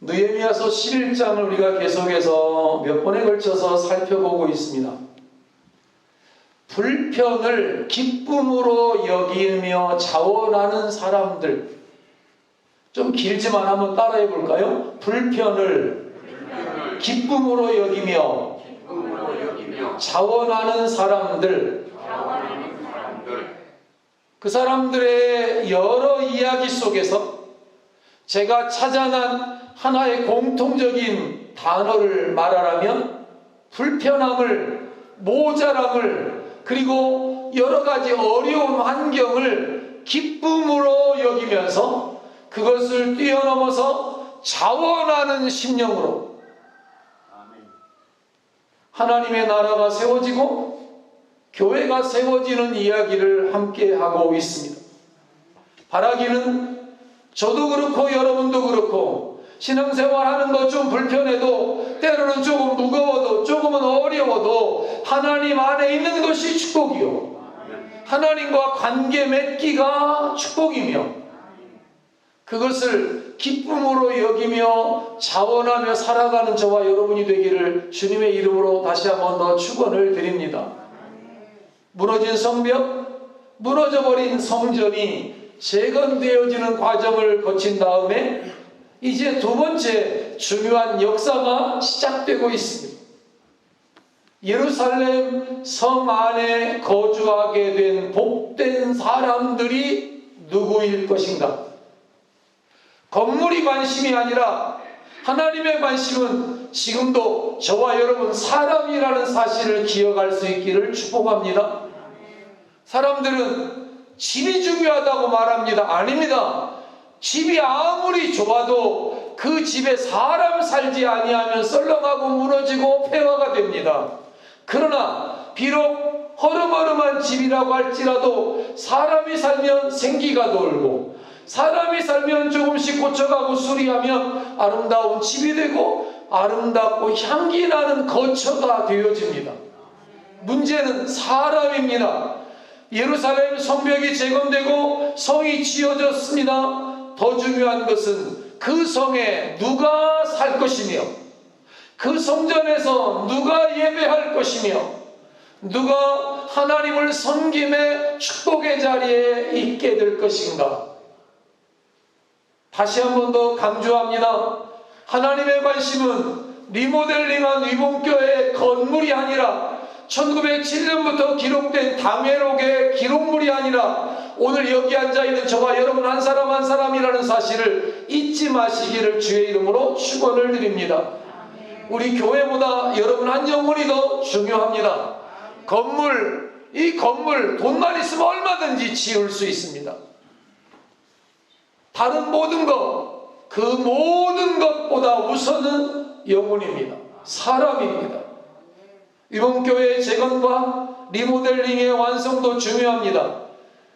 느헤미야서 11장을 우리가 계속해서 몇 번에 걸쳐서 살펴보고 있습니다. 불편을 기쁨으로 여기며 자원하는 사람들. 좀 길지만 한번 따라해 볼까요? 불편을 기쁨으로 여기며 자원하는 사람들. 그 사람들의 여러 이야기 속에서 제가 찾아난 하나의 공통적인 단어를 말하라면 불편함을, 모자람을, 그리고 여러 가지 어려운 환경을 기쁨으로 여기면서 그것을 뛰어넘어서 자원하는 심령으로 하나님의 나라가 세워지고 교회가 세워지는 이야기를 함께 하고 있습니다. 바라기는 저도 그렇고 여러분도 그렇고 신앙생활하는 거 좀 불편해도, 때로는 조금 무거워도, 조금은 어려워도 하나님 안에 있는 것이 축복이요, 하나님과 관계 맺기가 축복이며 그것을 기쁨으로 여기며 자원하며 살아가는 저와 여러분이 되기를 주님의 이름으로 다시 한번 더 축원을 드립니다. 무너진 성벽, 무너져버린 성전이 재건되어지는 과정을 거친 다음에 이제 두 번째 중요한 역사가 시작되고 있습니다. 예루살렘 성 안에 거주하게 된 복된 사람들이 누구일 것인가? 건물이 관심이 아니라 하나님의 관심은 지금도 저와 여러분 사람이라는 사실을 기억할 수 있기를 축복합니다. 사람들은 집이 중요하다고 말합니다. 아닙니다. 집이 아무리 좋아도 그 집에 사람 살지 아니하면 썰렁하고 무너지고 폐허가 됩니다. 그러나 비록 허름허름한 집이라고 할지라도 사람이 살면 생기가 돌고, 사람이 살면 조금씩 고쳐가고 수리하면 아름다운 집이 되고 아름답고 향기 나는 거처가 되어집니다. 문제는 사람입니다. 예루살렘 성벽이 재건되고 성이 지어졌습니다. 더 중요한 것은 그 성에 누가 살 것이며, 그 성전에서 누가 예배할 것이며, 누가 하나님을 섬김의 축복의 자리에 있게 될 것인가. 다시 한 번 더 강조합니다. 하나님의 관심은 리모델링한 위봉교회의 건물이 아니라 1907년부터 기록된 당회록의 기록물이 아니라 오늘 여기 앉아있는 저와 여러분 한 사람 한 사람이라는 사실을 잊지 마시기를 주의 이름으로 축원을 드립니다. 우리 교회보다 여러분 한 영혼이 더 중요합니다. 이 건물 돈만 있으면 얼마든지 지을 수 있습니다. 다른 모든 것, 그 모든 것보다 우선은 영혼입니다. 사람입니다. 위봉교회의 재건과 리모델링의 완성도 중요합니다.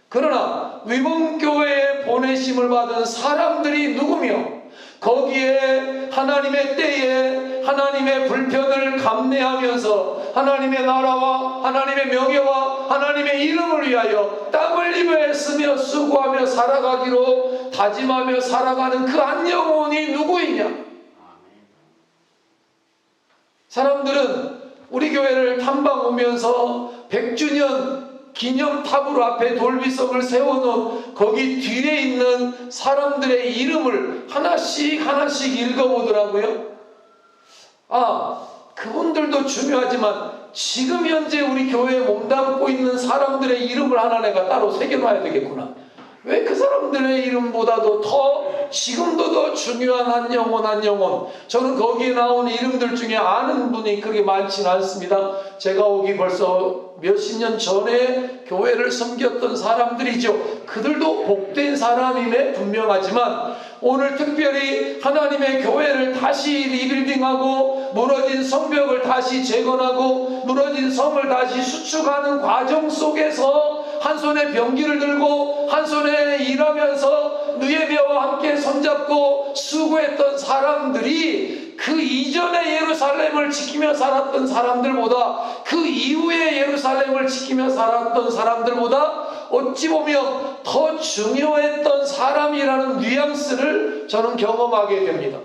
그러나 위봉교회에 보내심을 받은 사람들이 누구며, 거기에 하나님의 때에 하나님의 불편을 감내하면서 하나님의 나라와 하나님의 명예와 하나님의 이름을 위하여 땀 흘리며 애쓰며 수고하며 살아가기로 다짐하며 살아가는 그 한 영혼이 누구이냐? 사람들은 우리 교회를 탐방 오면서 100주년 기념탑으로 앞에 돌비석을 세워놓은 거기 뒤에 있는 사람들의 이름을 하나씩 읽어보더라고요. 그분들도 중요하지만 지금 현재 우리 교회에 몸담고 있는 사람들의 이름을 하나 내가 따로 새겨놔야 되겠구나. 왜 그 사람들의 이름보다도 더 지금도 더 중요한 한 영혼. 저는 거기에 나오는 이름들 중에 아는 분이 그렇게 많지는 않습니다. 제가 오기 벌써 몇십 년 전에 교회를 섬겼던 사람들이죠. 그들도 복된 사람임에 분명하지만 오늘 특별히 하나님의 교회를 다시 리빌딩하고 무너진 성벽을 다시 재건하고 무너진 성을 다시 수축하는 과정 속에서 한 손에 병기를 들고 한 손에 일하면서 느헤미야와 함께 손잡고 수고했던 사람들이 그 이전의 예루살렘을 지키며 살았던 사람들보다, 그 이후의 예루살렘을 지키며 살았던 사람들보다 어찌 보면 더 중요했던 사람이라는 뉘앙스를 저는 경험하게 됩니다.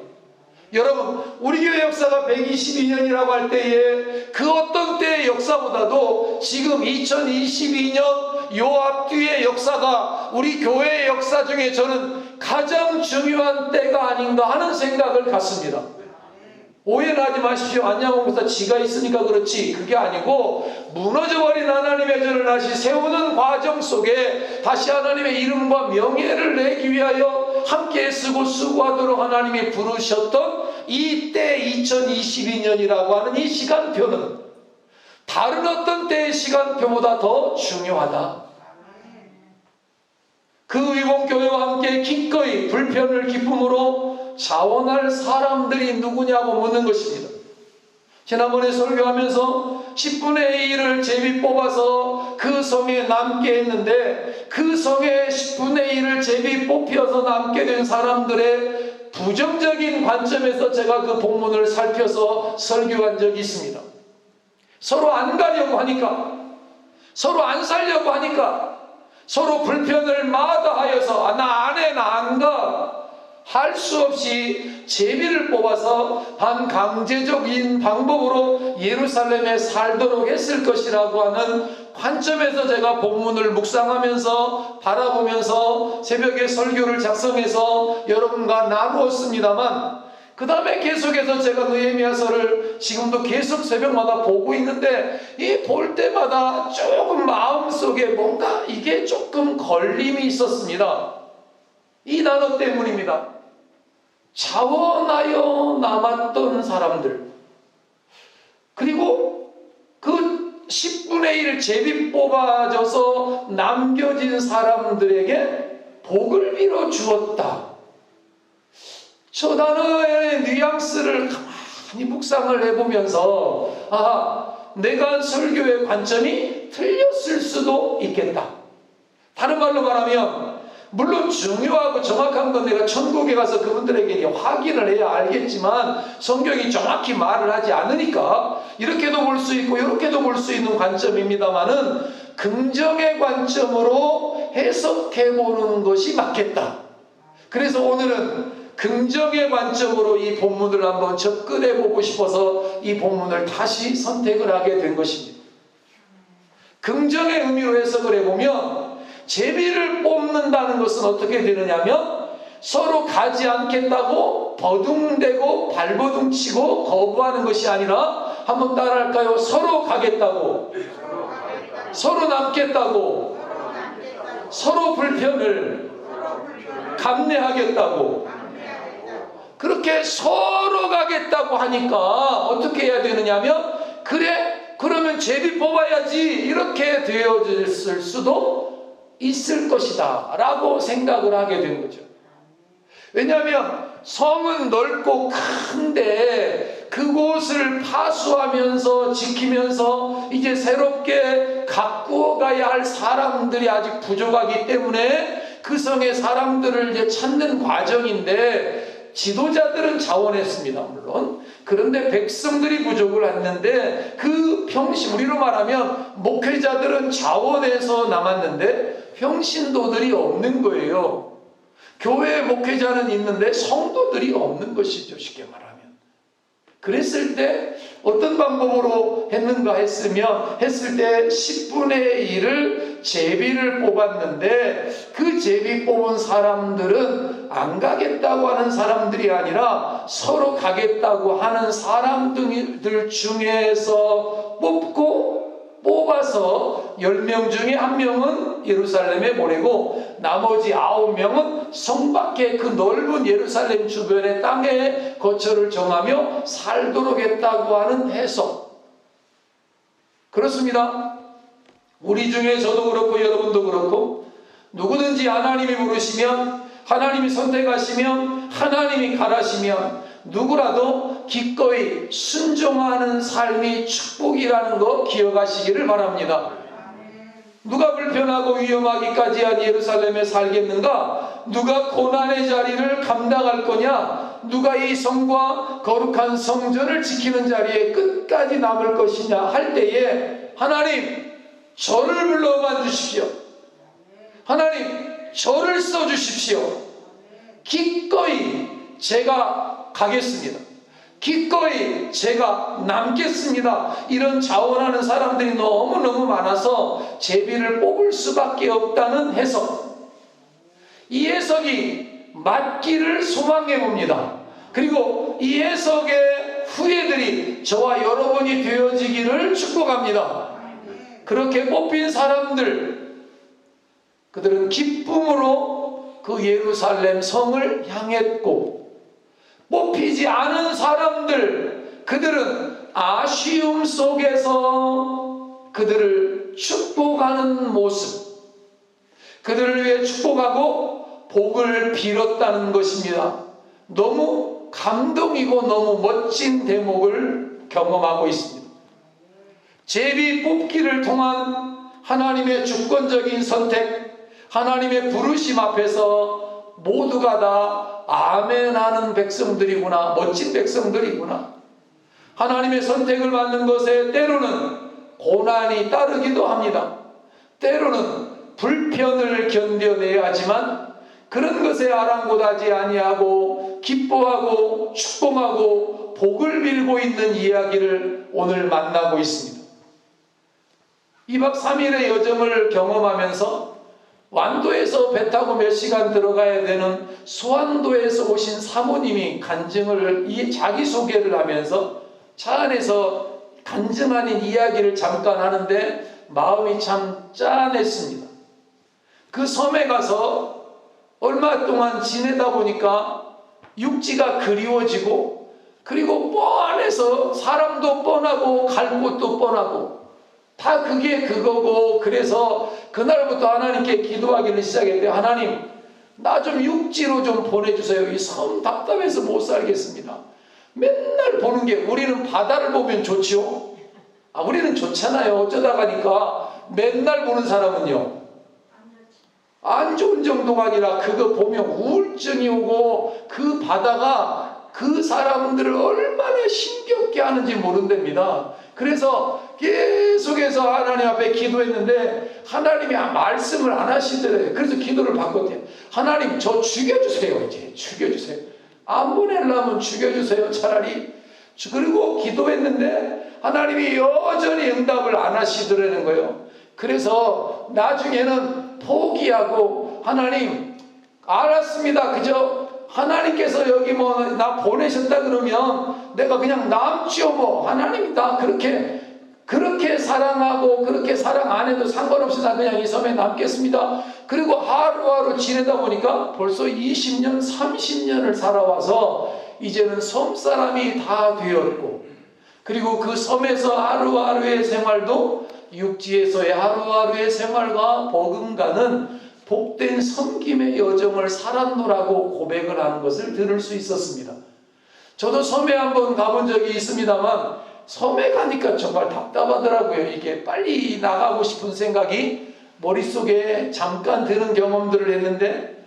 여러분, 우리 교회 역사가 122년이라고 할 때에 그 어떤 때의 역사보다도 지금 2022년 요 앞뒤의 역사가 우리 교회의 역사 중에 저는 가장 중요한 때가 아닌가 하는 생각을 갖습니다. 오해는 하지 마십시오. 안양홍 목사 지가 있으니까 그렇지, 그게 아니고 무너져버린 하나님의 전을 다시 세우는 과정 속에 다시 하나님의 이름과 명예를 내기 위하여 함께 쓰고 수고하도록 하나님이 부르셨던 이때 2022년이라고 하는 이 시간표는 다른 어떤 때의 시간표보다 더 중요하다. 그 위봉교회와 함께 기꺼이 불편을 기쁨으로 자원할 사람들이 누구냐고 묻는 것입니다. 지난번에 설교하면서 10분의 1을 제비 뽑아서 그 성에 남게 했는데 그 성에 10분의 1을 제비 뽑혀서 남게 된 사람들의 부정적인 관점에서 제가 그 본문을 살펴서 설교한 적이 있습니다. 서로 안 가려고 하니까, 서로 안 살려고 하니까, 서로 불편을 마다하여서 나 안 해, 나 안 가 할 수 없이 제비를 뽑아서 반강제적인 방법으로 예루살렘에 살도록 했을 것이라고 하는 관점에서 제가 본문을 묵상하면서 바라보면서 새벽에 설교를 작성해서 여러분과 나누었습니다만, 그 다음에 계속해서 제가 느헤미야서를 지금도 계속 새벽마다 보고 있는데 이 볼 때마다 조금 마음속에 뭔가 이게 조금 걸림이 있었습니다. 이 단어 때문입니다. 자원하여 남았던 사람들, 그리고 그 10분의 1 제비 뽑아져서 남겨진 사람들에게 복을 빌어 주었다. 저 단어의 뉘앙스를 가만히 묵상을 해보면서 내가 설교의 관점이 틀렸을 수도 있겠다. 다른 말로 말하면 물론 중요하고 정확한 건 내가 천국에 가서 그분들에게 확인을 해야 알겠지만 성경이 정확히 말을 하지 않으니까 이렇게도 볼 수 있고 이렇게도 볼 수 있는 관점입니다만은 긍정의 관점으로 해석해보는 것이 맞겠다. 그래서 오늘은 긍정의 관점으로 이 본문을 한번 접근해보고 싶어서 이 본문을 다시 선택을 하게 된 것입니다. 긍정의 의미로 해석을 해보면 제비를 뽑는다는 것은 어떻게 되느냐면 서로 가지 않겠다고 버둥대고 발버둥치고 거부하는 것이 아니라 한번 따라할까요? 서로 가겠다고, 서로 남겠다고, 서로 불편을 감내하겠다고, 그렇게 서로 가겠다고 하니까 어떻게 해야 되느냐면 그래, 그러면 제비 뽑아야지 이렇게 되어졌을 수도 있을 것이다 라고 생각을 하게 된 거죠. 왜냐하면 성은 넓고 큰데 그곳을 파수하면서 지키면서 이제 새롭게 가꾸어 가야 할 사람들이 아직 부족하기 때문에 그 성의 사람들을 이제 찾는 과정인데 지도자들은 자원했습니다. 물론. 그런데 백성들이 부족을 했는데 그 평신, 우리로 말하면 목회자들은 자원해서 남았는데 평신도들이 없는 거예요. 교회 목회자는 있는데 성도들이 없는 것이죠. 쉽게 말하면. 그랬을 때 어떤 방법으로 했는가 했을 때 10분의 1을 제비를 뽑았는데 그 제비 뽑은 사람들은 안 가겠다고 하는 사람들이 아니라 서로 가겠다고 하는 사람들 중에서 뽑아서 10명 중에 1명은 예루살렘에 보내고 나머지 9명은 성 밖에 그 넓은 예루살렘 주변의 땅에 거처를 정하며 살도록 했다고 하는 해석. 그렇습니다. 우리 중에 저도 그렇고 여러분도 그렇고 누구든지 하나님이 부르시면, 하나님이 선택하시면, 하나님이 가라시면 누구라도 기꺼이 순종하는 삶이 축복이라는 거 기억하시기를 바랍니다. 누가 불편하고 위험하기까지 한 예루살렘에 살겠는가? 누가 고난의 자리를 감당할 거냐? 누가 이 성과 거룩한 성전을 지키는 자리에 끝까지 남을 것이냐 할 때에 하나님 저를 불러만 주십시오. 하나님 저를 써주십시오. 기꺼이 제가 가겠습니다. 기꺼이 제가 남겠습니다. 이런 자원하는 사람들이 너무너무 많아서 제비를 뽑을 수밖에 없다는 해석. 이 해석이 맞기를 소망해 봅니다. 그리고 이 해석의 후예들이 저와 여러분이 되어지기를 축복합니다. 그렇게 뽑힌 사람들, 그들은 기쁨으로 그 예루살렘 성을 향했고, 뽑히지 않은 사람들, 그들은 아쉬움 속에서 그들을 축복하는 모습, 그들을 위해 축복하고 복을 빌었다는 것입니다. 너무 감동이고 너무 멋진 대목을 경험하고 있습니다. 제비 뽑기를 통한 하나님의 주권적인 선택, 하나님의 부르심 앞에서 모두가 다 아멘하는 백성들이구나, 멋진 백성들이구나. 하나님의 선택을 받는 것에 때로는 고난이 따르기도 합니다. 때로는 불편을 견뎌내야 하지만 그런 것에 아랑곳하지 아니하고 기뻐하고 축복하고 복을 빌고 있는 이야기를 오늘 만나고 있습니다. 2박 3일의 여정을 경험하면서 완도에서 배 타고 몇 시간 들어가야 되는 수완도에서 오신 사모님이 간증을, 자기소개를 하면서 차 안에서 간증하는 이야기를 잠깐 하는데 마음이 참 짠했습니다. 그 섬에 가서 얼마 동안 지내다 보니까 육지가 그리워지고, 그리고 뻔해서 사람도 뻔하고 갈 곳도 뻔하고 다 그게 그거고, 그래서 그날부터 하나님께 기도하기를 시작했대요. 하나님, 나 좀 육지로 좀 보내주세요. 이 섬 답답해서 못 살겠습니다. 맨날 보는 게, 우리는 바다를 보면 좋지요. 우리는 좋잖아요. 어쩌다가니까. 맨날 보는 사람은요, 안 좋은 정도가 아니라 그거 보면 우울증이 오고 그 바다가 그 사람들을 얼마나 힘겹게 하는지 모른답니다. 그래서 계속해서 하나님 앞에 기도했는데 하나님이 말씀을 안 하시더래요. 그래서 기도를 바꿨대요. 하나님, 저 죽여주세요. 이제 죽여주세요. 안 보내려면 죽여주세요. 차라리. 그리고 기도했는데 하나님이 여전히 응답을 안 하시더라는 거예요. 그래서 나중에는 포기하고, 하나님 알았습니다. 그저 하나님께서 여기 뭐 나 보내셨다 그러면 내가 그냥 남지요 뭐. 하나님이 나 그렇게 사랑하고 그렇게 사랑 안 해도 상관없이 나 그냥 이 섬에 남겠습니다. 그리고 하루하루 지내다 보니까 벌써 20년 30년을 살아와서 이제는 섬 사람이 다 되었고, 그리고 그 섬에서 하루하루의 생활도 육지에서의 하루하루의 생활과 버금가는 복된 섬김의 여정을 살았노라고 고백을 하는 것을 들을 수 있었습니다. 저도 섬에 한번 가본 적이 있습니다만 섬에 가니까 정말 답답하더라고요. 이게 빨리 나가고 싶은 생각이 머릿속에 잠깐 드는 경험들을 했는데,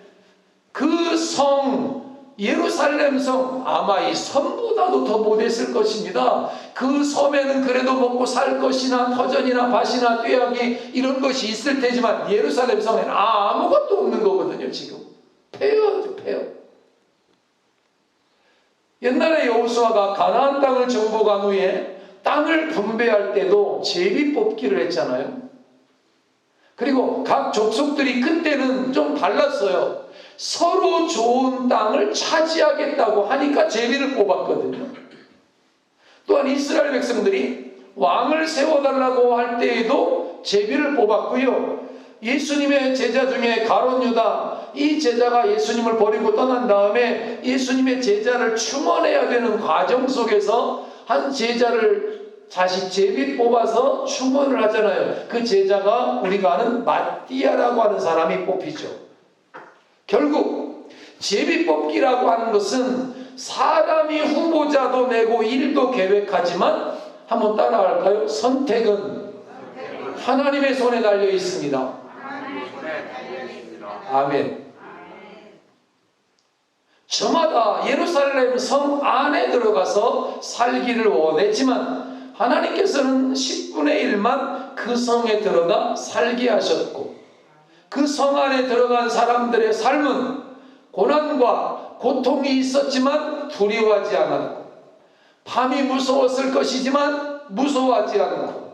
그 성, 예루살렘 성, 아마 이 섬보다도 더 못했을 것입니다. 그 섬에는 그래도 먹고 살 것이나 터전이나 밭이나 뙤약이 이런 것이 있을 테지만 예루살렘 성에는 아무것도 없는 거거든요. 지금 폐허죠, 폐허. 옛날에 여호수아가 가나안 땅을 정복한 후에 땅을 분배할 때도 제비 뽑기를 했잖아요. 그리고 각 족속들이 그때는 좀 달랐어요. 서로 좋은 땅을 차지하겠다고 하니까 제비를 뽑았거든요. 또한 이스라엘 백성들이 왕을 세워달라고 할 때에도 제비를 뽑았고요. 예수님의 제자 중에 가룟 유다, 이 제자가 예수님을 버리고 떠난 다음에 예수님의 제자를 충원해야 되는 과정 속에서 한 제자를 자식 제비 뽑아서 충원을 하잖아요. 그 제자가 우리가 아는 마띠아라고 하는 사람이 뽑히죠. 결국 제비 뽑기라고 하는 것은 사람이 후보자도 내고 일도 계획하지만, 한번 따라할까요? 선택은 하나님의 손에 달려 있습니다. 아멘. 저마다 예루살렘 성 안에 들어가서 살기를 원했지만 하나님께서는 10분의 1만 그 성에 들어가 살게 하셨고, 그 성 안에 들어간 사람들의 삶은 고난과 고통이 있었지만 두려워하지 않았고, 밤이 무서웠을 것이지만 무서워하지 않고,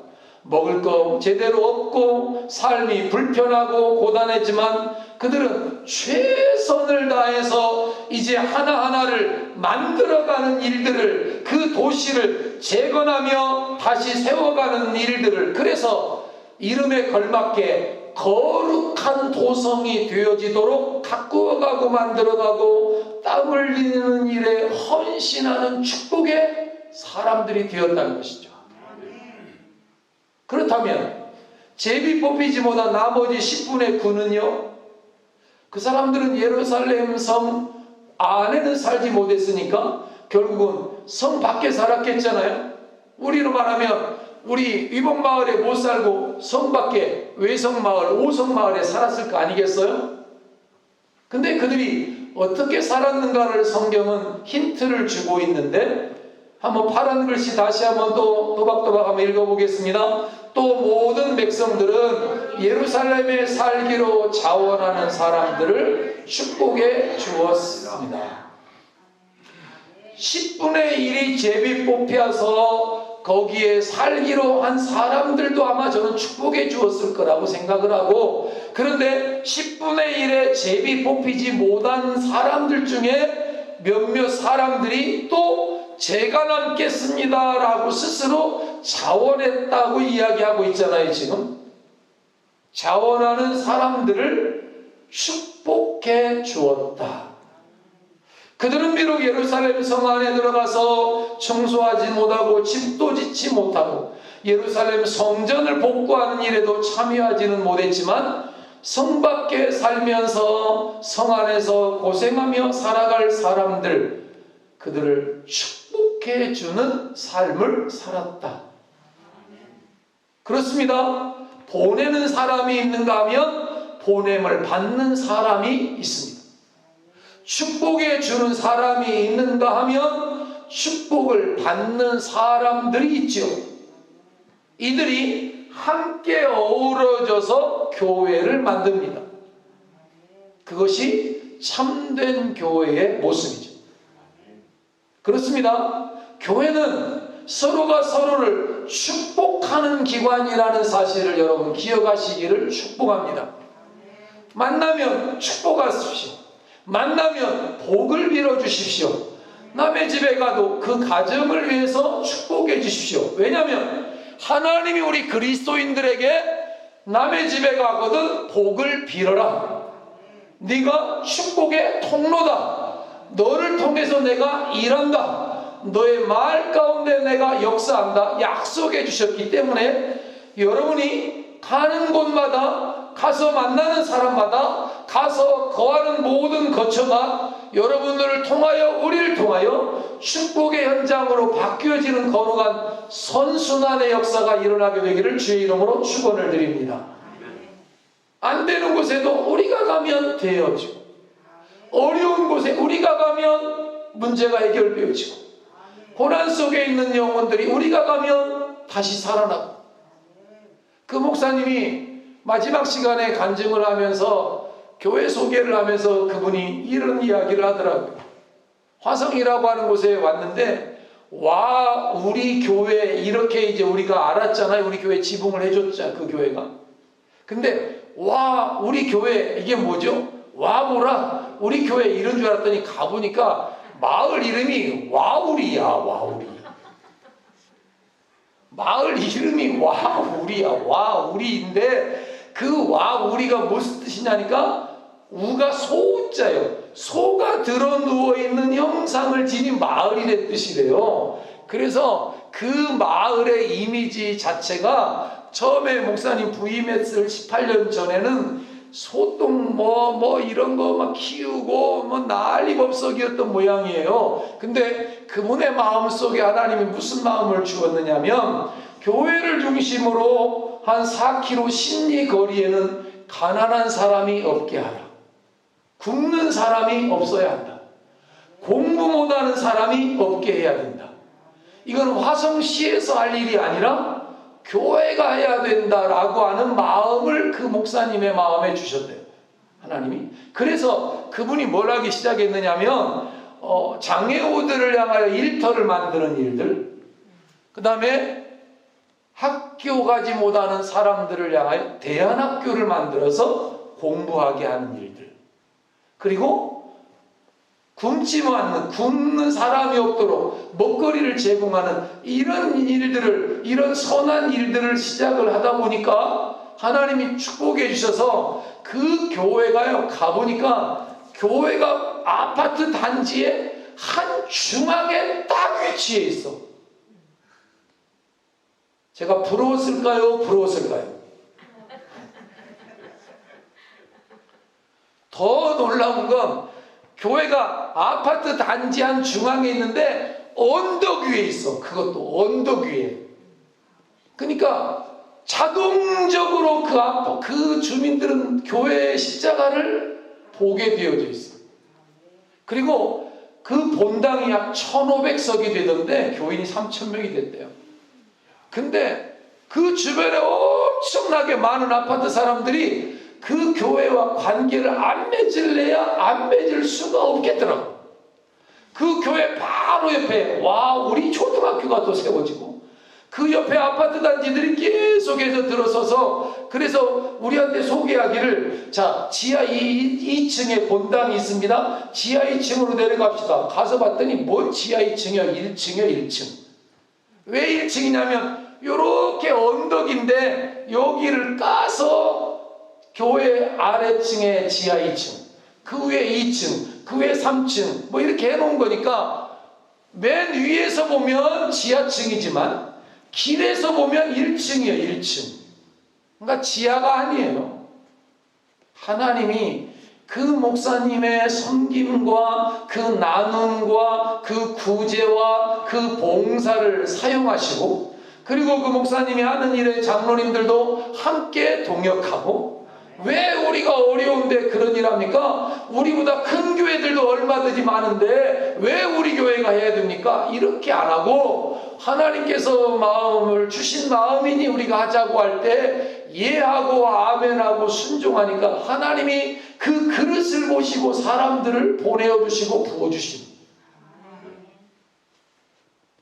먹을 거 제대로 없고 삶이 불편하고 고단했지만 그들은 최선을 다해서 이제 하나하나를 만들어가는 일들을, 그 도시를 재건하며 다시 세워가는 일들을, 그래서 이름에 걸맞게 거룩한 도성이 되어지도록 가꾸어가고 만들어가고 땀 흘리는 일에 헌신하는 축복의 사람들이 되었다는 것이죠. 그렇다면 제비 뽑히지 못한 나머지 10분의 9는요? 그 사람들은 예루살렘 성 안에는 살지 못했으니까 결국은 성 밖에 살았겠잖아요. 우리로 말하면 우리 위복마을에 못 살고 성 밖에 외성마을, 오성마을에 살았을 거 아니겠어요? 근데 그들이 어떻게 살았는가를 성경은 힌트를 주고 있는데, 한번 파란 글씨 다시 한번 또 또박또박 한번 읽어보겠습니다. 또 모든 백성들은 예루살렘에 살기로 자원하는 사람들을 축복해 주었습니다. 10분의 1이 제비 뽑혀서 거기에 살기로 한 사람들도 아마 저는 축복해 주었을 거라고 생각을 하고, 그런데 10분의 1의 제비 뽑히지 못한 사람들 중에 몇몇 사람들이 또 제가 남겠습니다 라고 스스로 자원했다고 이야기하고 있잖아요. 지금 자원하는 사람들을 축복해 주었다. 그들은 비록 예루살렘 성 안에 들어가서 청소하지 못하고 집도 짓지 못하고 예루살렘 성전을 복구하는 일에도 참여하지는 못했지만 성 밖에 살면서 성 안에서 고생하며 살아갈 사람들, 그들을 축복해 주는 삶을 살았다. 그렇습니다. 보내는 사람이 있는가 하면 보냄을 받는 사람이 있습니다. 축복해 주는 사람이 있는가 하면 축복을 받는 사람들이 있죠. 이들이 함께 어우러져서 교회를 만듭니다. 그것이 참된 교회의 모습이죠. 그렇습니다. 교회는 서로가 서로를 축복하는 기관이라는 사실을 여러분 기억하시기를 축복합니다. 만나면 축복하십시오. 만나면 복을 빌어주십시오. 남의 집에 가도 그 가정을 위해서 축복해 주십시오. 왜냐하면 하나님이 우리 그리스도인들에게 남의 집에 가거든 복을 빌어라. 네가 축복의 통로다. 너를 통해서 내가 일한다. 너의 말 가운데 내가 역사한다. 약속해 주셨기 때문에 여러분이 가는 곳마다, 가서 만나는 사람마다, 가서 거하는 모든 거처가 여러분들을 통하여, 우리를 통하여 축복의 현장으로 바뀌어지는 거룩한 선순환의 역사가 일어나게 되기를 주의 이름으로 축원을 드립니다. 안 되는 곳에도 우리가 가면 되어지고, 어려운 곳에 우리가 가면 문제가 해결되어지고, 고난 속에 있는 영혼들이 우리가 가면 다시 살아나고. 그 목사님이 마지막 시간에 간증을 하면서 교회 소개를 하면서 그분이 이런 이야기를 하더라고요. 화성이라고 하는 곳에 왔는데, 와, 우리 교회 이렇게 이제 우리가 알았잖아요. 우리 교회 지붕을 해줬잖아요. 그 교회가. 근데 와, 우리 교회 이게 뭐죠? 와, 뭐라? 우리 교회 이런 줄 알았더니 가보니까 마을 이름이 와우리야. 와우리. 마을 이름이 와우리야. 와우리인데 그 와우리가 무슨 뜻이냐니까, 우가 소자예요. 소가 들어 누워있는 형상을 지닌 마을이란 뜻이래요. 그래서 그 마을의 이미지 자체가 처음에 목사님 부임했을 18년 전에는 소똥 뭐 이런 거 막 키우고 뭐 난리법석이었던 모양이에요. 근데 그분의 마음속에 하나님이 무슨 마음을 주었느냐면, 교회를 중심으로 한 4km 심리 거리에는 가난한 사람이 없게 하라. 굶는 사람이 없어야 한다. 공부 못하는 사람이 없게 해야 된다. 이건 화성시에서 할 일이 아니라 교회가 해야 된다라고 하는 마음을 그 목사님의 마음에 주셨대요. 하나님이. 그래서 그분이 뭘 하기 시작했느냐면, 장애우들을 향하여 일터를 만드는 일들, 그 다음에 학교 가지 못하는 사람들을 향하여 대안학교를 만들어서 공부하게 하는 일들, 그리고 굶는 사람이 없도록 먹거리를 제공하는 이런 일들을, 이런 선한 일들을 시작을 하다 보니까 하나님이 축복해 주셔서 그 교회가요, 가보니까 교회가 아파트 단지의 한 중앙에 딱 위치해 있어. 제가 부러웠을까요? 부러웠을까요? 더 놀라운 건 교회가 아파트 단지 한 중앙에 있는데 언덕 위에 있어. 그것도 언덕 위에. 그러니까 자동적으로 그 주민들은 교회의 십자가를 보게 되어져 있어. 그리고 그 본당이 약 1,500석이 되던데 교인이 3,000명이 됐대요. 근데 그 주변에 엄청나게 많은 아파트 사람들이 그 교회와 관계를 안 맺을래야 안 맺을 수가 없겠더라고. 그 교회 바로 옆에 우리 초등학교가 또 세워지고 그 옆에 아파트 단지들이 계속해서 들어서서, 그래서 우리한테 소개하기를, 자, 지하 2층에 본당이 있습니다. 지하 2층으로 내려갑시다. 가서 봤더니 뭔 지하 2층이요? 1층이요, 1층. 왜 1층이냐면 요렇게 언덕인데 여기를 까서 교회 아래층에 지하 2층, 그 위에 2층, 그 위에 3층 뭐 이렇게 해놓은 거니까 맨 위에서 보면 지하층이지만 길에서 보면 1층이에요. 1층. 그러니까 지하가 아니에요. 하나님이 그 목사님의 섬김과 그 나눔과 그 구제와 그 봉사를 사용하시고, 그리고 그 목사님이 하는 일에 장로님들도 함께 동역하고, 왜 우리가 어려운데 그런 일 합니까? 우리보다 큰 교회들도 얼마든지 많은데 왜 우리 교회가 해야 됩니까? 이렇게 안 하고 하나님께서 마음을 주신 마음이니 우리가 하자고 할 때 예하고 아멘하고 순종하니까 하나님이 그 그릇을 보시고 사람들을 보내어 주시고 부어 주십니다.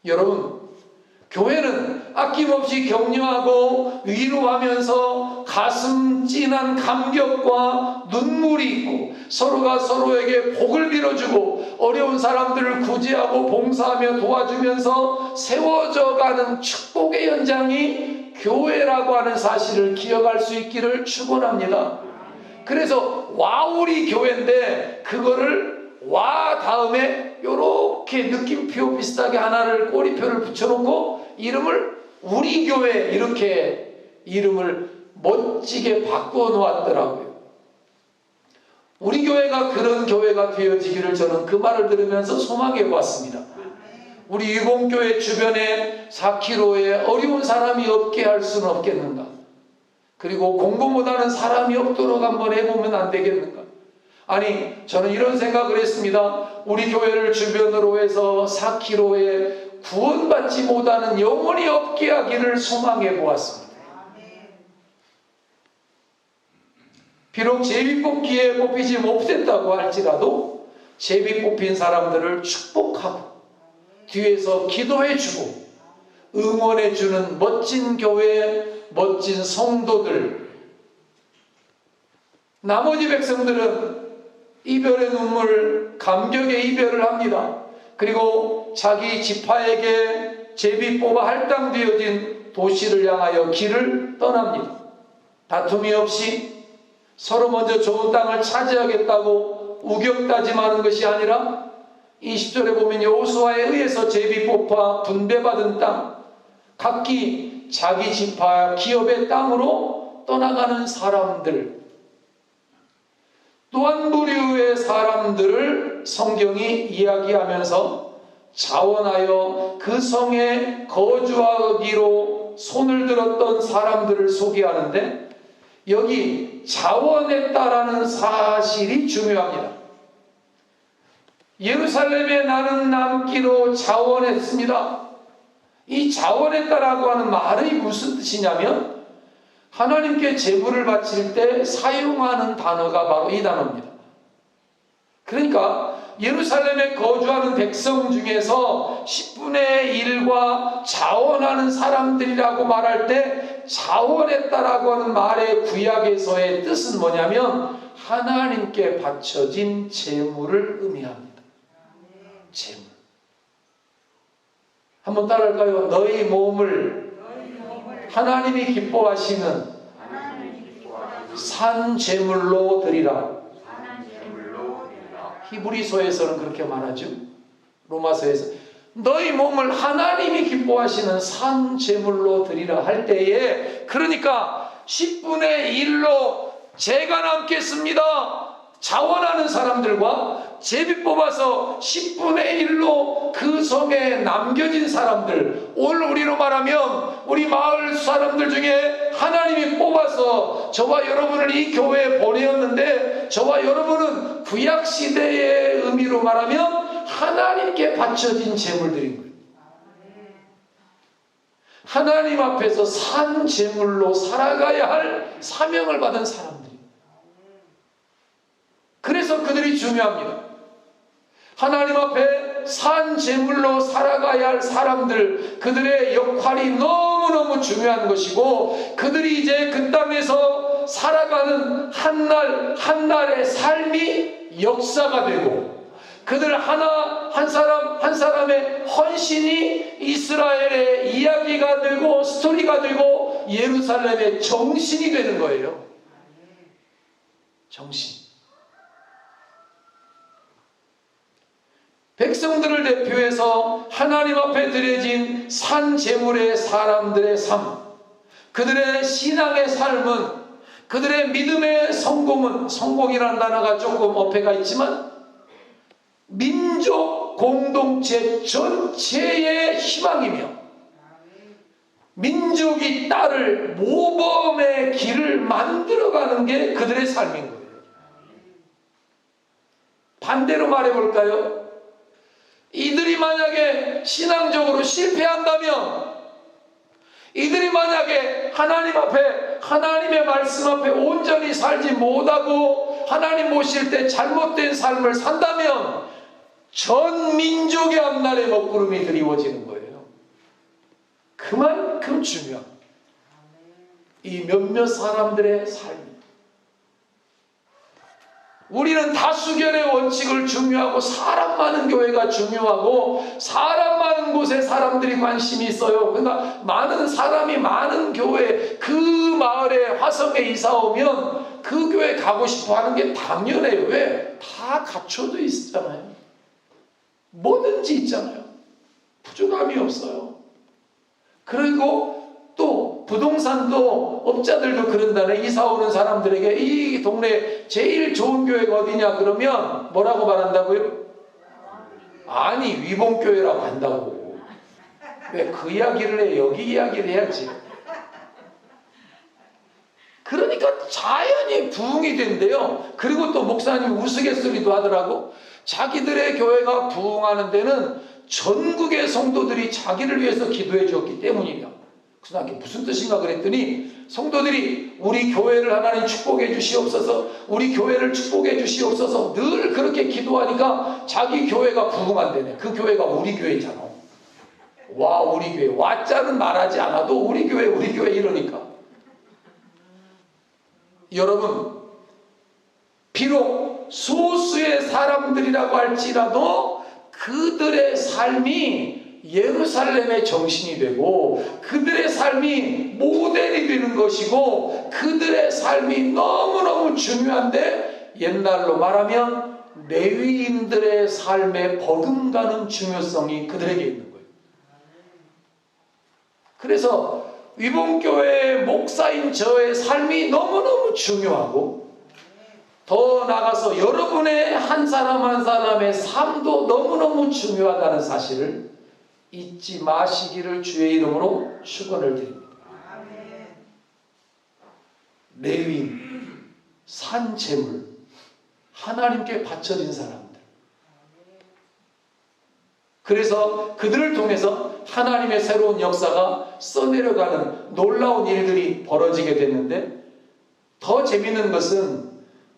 여러분, 교회는 아낌없이 격려하고 위로하면서 가슴 찐한 감격과 눈물이 있고 서로가 서로에게 복을 빌어주고 어려운 사람들을 구제하고 봉사하며 도와주면서 세워져가는 축복의 현장이 교회라고 하는 사실을 기억할 수 있기를 축원합니다. 그래서 우리 교회인데 그거를 다음에 요렇게 느낌표 비슷하게 하나를 꼬리표를 붙여놓고 이름을 우리 교회 이렇게 이름을 멋지게 바꿔 놓았더라고요. 우리 교회가 그런 교회가 되어지기를 저는 그 말을 들으면서 소망해 보았습니다. 우리 유공교회 주변에 4km에 어려운 사람이 없게 할 수는 없겠는가? 그리고 공부 못하는 사람이 없도록 한번 해보면 안 되겠는가? 아니, 저는 이런 생각을 했습니다. 우리 교회를 주변으로 해서 4km에 구원받지 못하는 영혼이 없게 하기를 소망해 보았습니다. 비록 제비뽑기에 뽑히지 못했다고 할지라도 제비 뽑힌 사람들을 축복하고 뒤에서 기도해주고 응원해주는 멋진 교회, 멋진 성도들, 나머지 백성들은 이별의 눈물, 감격의 이별을 합니다. 그리고 자기 지파에게 제비 뽑아 할당되어진 도시를 향하여 길을 떠납니다. 다툼이 없이 서로 먼저 좋은 땅을 차지하겠다고 우격다짐하는 것이 아니라 20절에 보면 여호수아에 의해서 제비 뽑아 분배받은 땅, 각기 자기 지파 기업의 땅으로 떠나가는 사람들, 또한 부류의 사람들을 성경이 이야기하면서 자원하여 그 성에 거주하기로 손을 들었던 사람들을 소개하는데, 여기 자원했다라는 사실이 중요합니다. 예루살렘에 나는 남기로 자원했습니다. 이 자원했다라고 하는 말이 무슨 뜻이냐면 하나님께 제물을 바칠 때 사용하는 단어가 바로 이 단어입니다. 그러니까 예루살렘에 거주하는 백성 중에서 10분의 1과 자원하는 사람들이라고 말할 때 자원했다라고 하는 말의 구약에서의 뜻은 뭐냐면 하나님께 바쳐진 제물을 의미합니다. 제물. 한번 따라할까요? 너희 몸을 하나님이 기뻐하시는 산 제물로 드리라. 히브리서에서는 그렇게 말하죠. 로마서에서 너희 몸을 하나님이 기뻐하시는 산 제물로 드리라 할 때에, 그러니까 10분의 1로 제가 남겠습니다. 자원하는 사람들과 제비 뽑아서 10분의 1로 그 성에 남겨진 사람들, 오늘 우리로 말하면 우리 마을 사람들 중에 하나님이 뽑아서 저와 여러분을 이 교회에 보내었는데, 저와 여러분은 구약시대의 의미로 말하면 하나님께 바쳐진 제물들인 거예요. 하나님 앞에서 산 제물로 살아가야 할 사명을 받은 사람들. 그래서 그들이 중요합니다. 하나님 앞에 산 제물로 살아가야 할 사람들, 그들의 역할이 너무너무 중요한 것이고, 그들이 이제 그 땅에서 살아가는 한 날의 삶이 역사가 되고, 그들 한 사람 한 사람의 헌신이 이스라엘의 이야기가 되고 스토리가 되고 예루살렘의 정신이 되는 거예요. 정신. 백성들을 대표해서 하나님 앞에 드려진 산 제물의 사람들의 삶, 그들의 신앙의 삶은, 그들의 믿음의 성공은, 성공이라는 단어가 조금 어폐가 있지만 민족 공동체 전체의 희망이며 민족이 따를 모범의 길을 만들어가는 게 그들의 삶인 거예요. 반대로 말해볼까요? 이들이 만약에 신앙적으로 실패한다면, 이들이 만약에 하나님 앞에, 하나님의 말씀 앞에 온전히 살지 못하고 하나님 모실 때 잘못된 삶을 산다면 전 민족의 앞날에 먹구름이 드리워지는 거예요. 그만큼 중요한 이 몇몇 사람들의 삶. 우리는 다수결의 원칙을 중요하고 사람 많은 교회가 중요하고 사람 많은 곳에 사람들이 관심이 있어요. 그러니까 많은 사람이 많은 교회, 그 마을에 화성에 이사 오면 그 교회 가고 싶어 하는 게 당연해요. 왜? 다 갖춰져 있잖아요. 뭐든지 있잖아요. 부족함이 없어요. 그리고 또 부동산도 업자들도 그런다네. 이사 오는 사람들에게 이 동네 제일 좋은 교회가 어디냐 그러면 뭐라고 말한다고요? 아니 위봉교회라고 한다고. 왜 그 이야기를 해? 여기 이야기를 해야지. 그러니까 자연히 부흥이 된대요. 그리고 또 목사님 우스갯소리도 하더라고. 자기들의 교회가 부흥하는 데는 전국의 성도들이 자기를 위해서 기도해 주었기 때문이며. 그래서 이게 무슨 뜻인가 그랬더니, 성도들이 우리 교회를 하나님 축복해 주시옵소서, 우리 교회를 축복해 주시옵소서 늘 그렇게 기도하니까 자기 교회가 부흥한대네. 그 교회가 우리 교회잖아. 와 우리 교회. 와자는 말하지 않아도 우리 교회 이러니까. 여러분, 비록 소수의 사람들이라고 할지라도 그들의 삶이 예루살렘의 정신이 되고 그들의 삶이 모델이 되는 것이고 그들의 삶이 너무너무 중요한데, 옛날로 말하면 레위인들의 삶에 버금가는 중요성이 그들에게 있는 거예요. 그래서 위봉교회의 목사인 저의 삶이 너무너무 중요하고, 더 나아가서 여러분의 한 사람 한 사람의 삶도 너무너무 중요하다는 사실을 잊지 마시기를 주의 이름으로 축원을 드립니다. 레위인, 산 제물, 하나님께 바쳐진 사람들. 그래서 그들을 통해서 하나님의 새로운 역사가 써내려가는 놀라운 일들이 벌어지게 됐는데, 더 재밌는 것은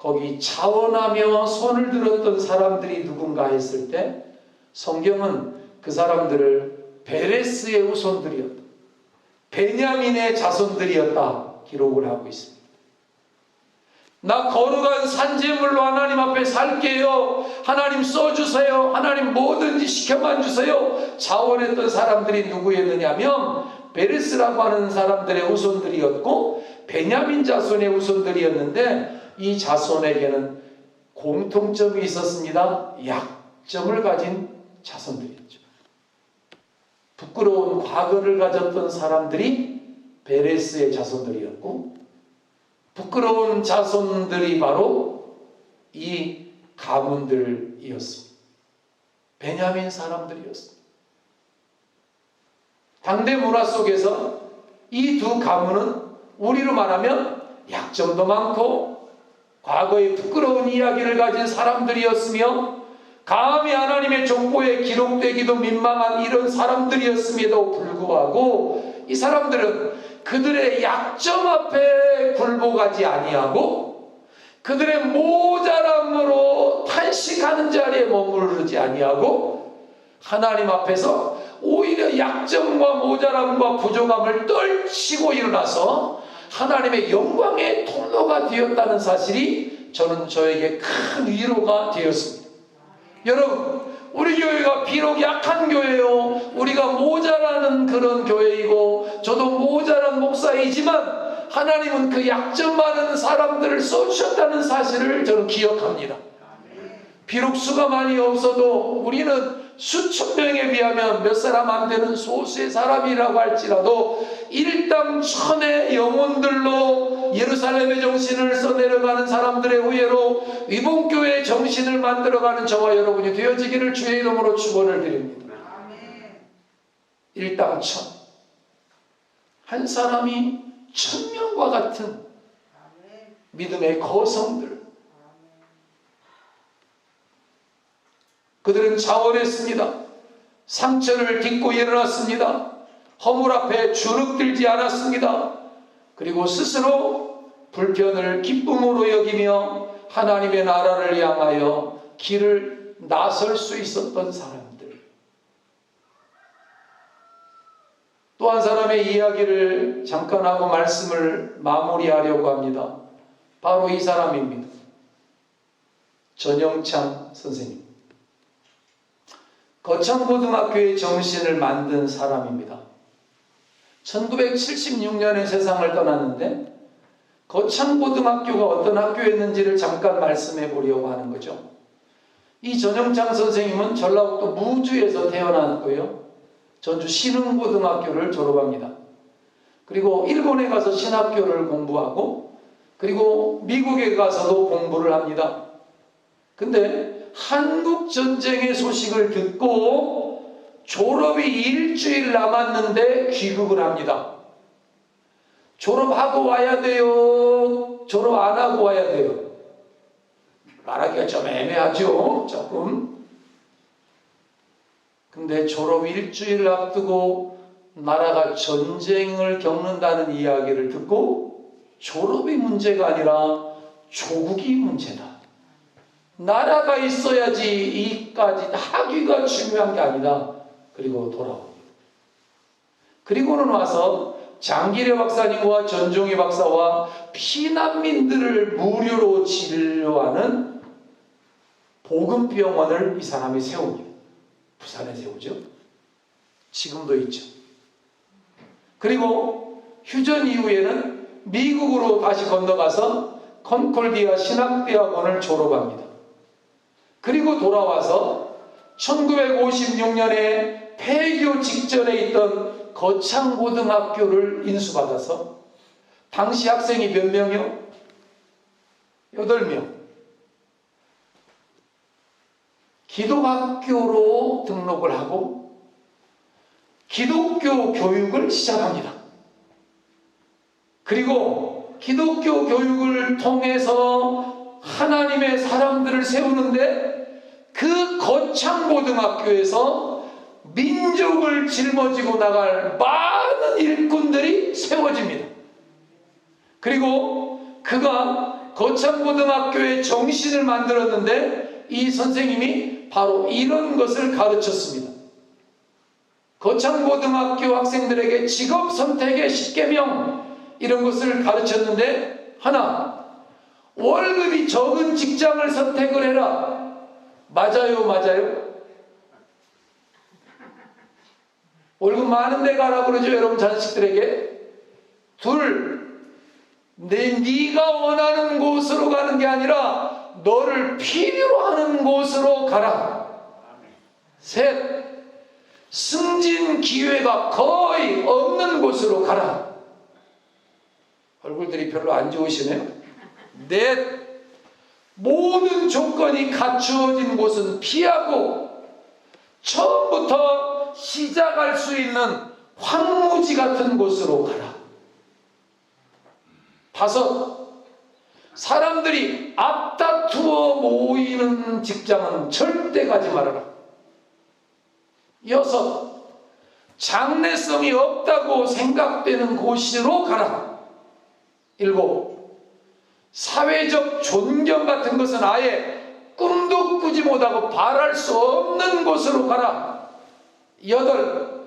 거기 자원하며 손을 들었던 사람들이 누군가 했을 때 성경은 그 사람들을 베레스의 후손들이었다, 베냐민의 자손들이었다 기록을 하고 있습니다. 나 거룩한 산재물로 하나님 앞에 살게요, 하나님 써주세요, 하나님 뭐든지 시켜만 주세요, 자원했던 사람들이 누구였느냐면 베레스라고 하는 사람들의 후손들이었고 베냐민 자손의 후손들이었는데, 이 자손에게는 공통점이 있었습니다. 약점을 가진 자손들이었죠. 부끄러운 과거를 가졌던 사람들이 베레스의 자손들이었고, 부끄러운 자손들이 바로 이 가문들이었습니다. 베냐민 사람들이었습니다. 당대 문화 속에서 이 두 가문은 우리로 말하면 약점도 많고 과거의 부끄러운 이야기를 가진 사람들이었으며 감히 하나님의 족보에 기록되기도 민망한 이런 사람들이었음에도 불구하고 이 사람들은 그들의 약점 앞에 굴복하지 아니하고 그들의 모자람으로 탄식하는 자리에 머무르지 아니하고 하나님 앞에서 오히려 약점과 모자람과 부족함을 떨치고 일어나서 하나님의 영광의 통로가 되었다는 사실이 저에게 큰 위로가 되었습니다. 여러분, 우리 교회가 비록 약한 교회요, 우리가 모자라는 그런 교회이고 저도 모자란 목사이지만 하나님은 그 약점 많은 사람들을 써주셨다는 사실을 저는 기억합니다. 비록 수가 많이 없어도 우리는 수천 명에 비하면 몇 사람 안 되는 소수의 사람이라고 할지라도 일당 천의 영혼들로 예루살렘의 정신을 써내려가는 사람들의 후예로 위봉교회의 정신을 만들어가는 저와 여러분이 되어지기를 주의 이름으로 축원을 드립니다. 일당 천, 한 사람이 1000명과 같은 믿음의 거성들, 그들은 자원했습니다. 상처를 딛고 일어났습니다. 허물 앞에 주눅들지 않았습니다. 그리고 스스로 불편을 기쁨으로 여기며 하나님의 나라를 향하여 길을 나설 수 있었던 사람들. 또 한 사람의 이야기를 잠깐 하고 말씀을 마무리하려고 합니다. 바로 이 사람입니다. 전영창 선생님. 거창고등학교의 정신을 만든 사람입니다. 1976년에 세상을 떠났는데 거창고등학교가 어떤 학교였는지를 잠깐 말씀해 보려고 하는 거죠. 이 전영창 선생님은 전라북도 무주에서 태어났고요, 전주 신흥고등학교를 졸업합니다. 그리고 일본에 가서 신학교를 공부하고 그리고 미국에 가서도 공부를 합니다. 근데 한국전쟁의 소식을 듣고 졸업이 일주일 남았는데 귀국을 합니다. 졸업하고 와야 돼요? 졸업 안 하고 와야 돼요? 말하기가 좀 애매하죠, 조금. 근데 졸업 일주일 앞두고 나라가 전쟁을 겪는다는 이야기를 듣고 졸업이 문제가 아니라 조국이 문제다, 나라가 있어야지 이까지 학위가 중요한 게 아니다. 그리고 돌아옵니다. 그리고는 와서 장기래 박사님과 전종희 박사와 피난민들을 무료로 진료하는 복음병원을 이 사람이 세웁니다. 부산에 세우죠. 지금도 있죠. 그리고 휴전 이후에는 미국으로 다시 건너가서 컨콜디아 신학대학원을 졸업합니다. 그리고 돌아와서 1956년에 폐교 직전에 있던 거창고등학교를 인수받아서 당시 학생이 몇 명이요? 8명. 기독학교로 등록을 하고 기독교 교육을 시작합니다. 그리고 기독교 교육을 통해서 하나님의 사람들을 세우는데 그 거창고등학교에서 민족을 짊어지고 나갈 많은 일꾼들이 세워집니다. 그리고 그가 거창고등학교의 정신을 만들었는데 이 선생님이 바로 이런 것을 가르쳤습니다. 거창고등학교 학생들에게 직업 선택의 10계명 이런 것을 가르쳤는데, 하나, 월급이 적은 직장을 선택을 해라. 맞아요, 맞아요? 월급 많은 데 가라 그러죠, 여러분 자식들에게. 둘, 네가 원하는 곳으로 가는 게 아니라 너를 필요로 하는 곳으로 가라. 셋, 승진 기회가 거의 없는 곳으로 가라. 얼굴들이 별로 안 좋으시네요. 넷, 모든 조건이 갖추어진 곳은 피하고 처음부터 시작할 수 있는 황무지 같은 곳으로 가라. 다섯, 사람들이 앞다투어 모이는 직장은 절대 가지 말아라. 여섯, 장래성이 없다고 생각되는 곳으로 가라. 일곱, 사회적 존경 같은 것은 아예 꿈도 꾸지 못하고 바랄 수 없는 곳으로 가라. 여덟,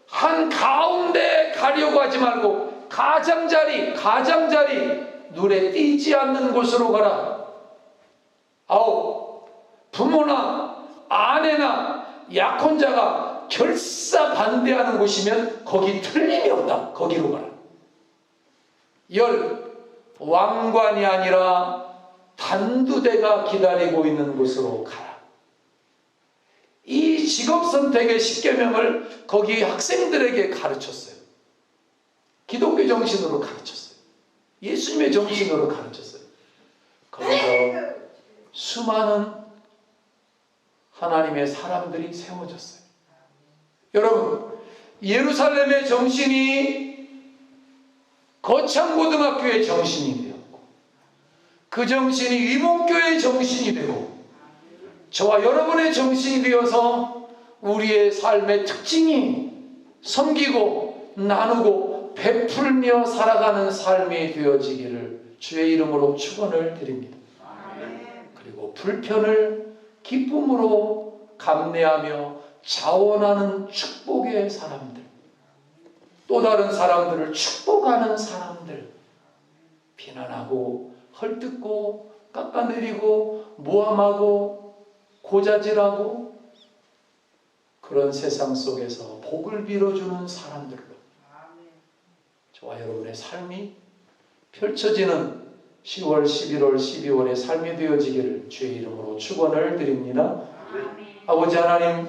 한 가운데 가려고 하지 말고 가장자리 눈에 띄지 않는 곳으로 가라. 아홉, 부모나 아내나 약혼자가 결사 반대하는 곳이면 거기 틀림이 없다. 거기로 가라. 열, 왕관이 아니라 단두대가 기다리고 있는 곳으로 가라. 이 직업선택의 10계명을 거기 학생들에게 가르쳤어요. 기독교 정신으로 가르쳤어요. 예수님의 정신으로 가르쳤어요. 거기서 수많은 하나님의 사람들이 세워졌어요. 여러분, 예루살렘의 정신이 거창고등학교의 정신이 되었고, 그 정신이 위목교의 정신이 되고, 저와 여러분의 정신이 되어서 우리의 삶의 특징이 섬기고 나누고 베풀며 살아가는 삶이 되어지기를 주의 이름으로 축원을 드립니다. 그리고 불편을 기쁨으로 감내하며 자원하는 축복의 사람들, 또 다른 사람들을 축복하는 사람들, 비난하고 헐뜯고 깎아내리고 모함하고 고자질하고 그런 세상 속에서 복을 빌어주는 사람들로 저와 여러분의 삶이 펼쳐지는 10월, 11월, 12월의 삶이 되어지기를 주의 이름으로 축원을 드립니다. 아버지 하나님,